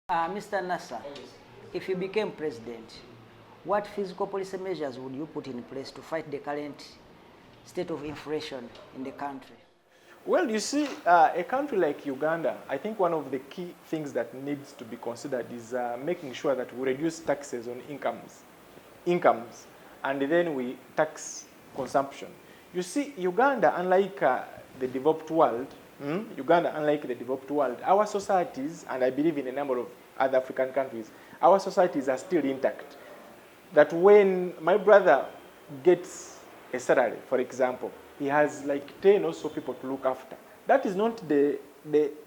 Mr. Nasser, if you became president, what fiscal policy measures would you put in place to fight the current state of inflation in the country? Well, you see, a country like Uganda, I think one of the key things that needs to be considered is making sure that we reduce taxes on incomes, and then we tax consumption. You see, Uganda, unlike the developed world, our societies, and I believe in a number of other African countries, our societies are still intact. That when my brother gets a salary, for example, he has like 10 or so people to look after. That is not the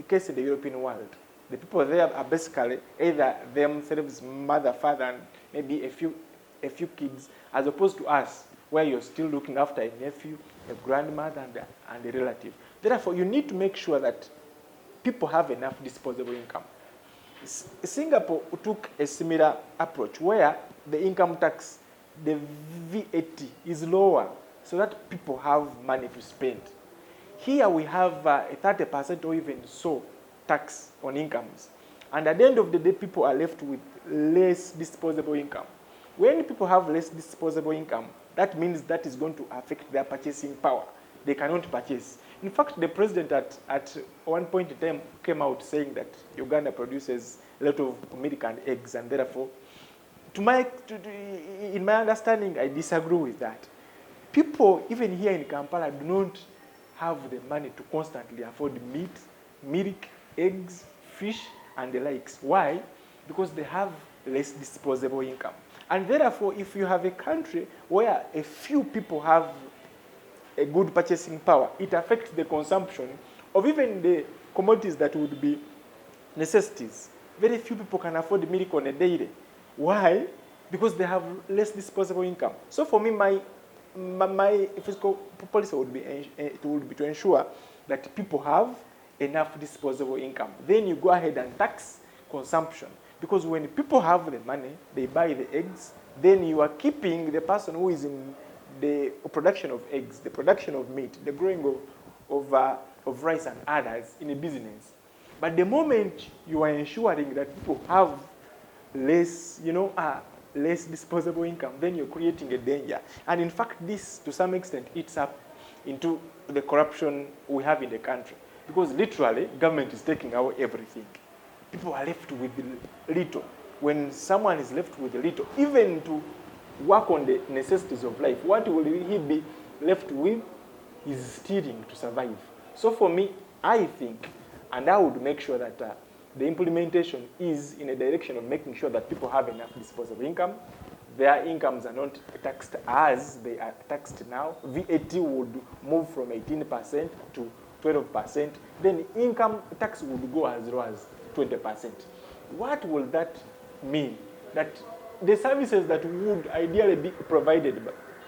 case in the European world. The people there are basically either themselves, mother, father, and maybe a few kids, as opposed to us, where you're still looking after a nephew, a grandmother, and a relative. Therefore, you need to make sure that people have enough disposable income. Singapore took a similar approach where the income tax, the VAT, is lower so that people have money to spend. Here we have a 30% or even so tax on incomes. And at the end of the day, people are left with less disposable income. When people have less disposable income, that means that is going to affect their purchasing power. They cannot purchase. In fact, the president at one point in time came out saying that Uganda produces a lot of milk and eggs, and therefore, in my understanding, I disagree with that. People, even here in Kampala, do not have the money to constantly afford meat, milk, eggs, fish, and the likes. Why? Because they have less disposable income. And therefore, if you have a country where a few people have a good purchasing power, it affects the consumption of even the commodities that would be necessities. Very few people can afford milk on a daily. Why? Because they have less disposable income. So for me, my fiscal policy would be to ensure that people have enough disposable income. Then you go ahead and tax consumption. Because when people have the money, they buy the eggs, then you are keeping the person who is in the production of eggs, the production of meat, the growing of rice and others in a business. But the moment you are ensuring that people have less, less disposable income, then you're creating a danger. And in fact, this, to some extent, eats up into the corruption we have in the country. Because literally, government is taking away everything. People are left with little. When someone is left with little, even to work on the necessities of life, what will he be left with is stealing to survive. So for me, I think, and I would make sure that the implementation is in a direction of making sure that people have enough disposable income. Their incomes are not taxed as they are taxed now. VAT would move from 18% to 12%. Then income tax would go as low as 20%. What will that mean? That the services that would ideally be provided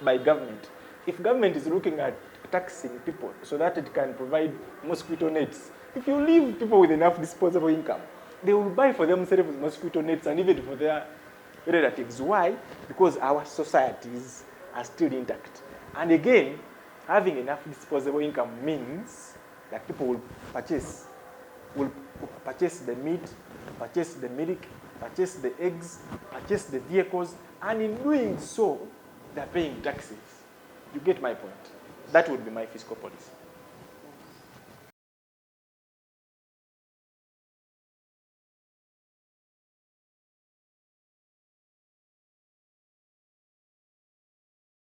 by government, if government is looking at taxing people so that it can provide mosquito nets, if you leave people with enough disposable income, they will buy for themselves mosquito nets and even for their relatives. Why? Because our societies are still intact. And again, having enough disposable income means that people will purchase the meat, purchase the milk, purchase the eggs, purchase the vehicles, and in doing so, they're paying taxes. You get my point. That would be my fiscal policy.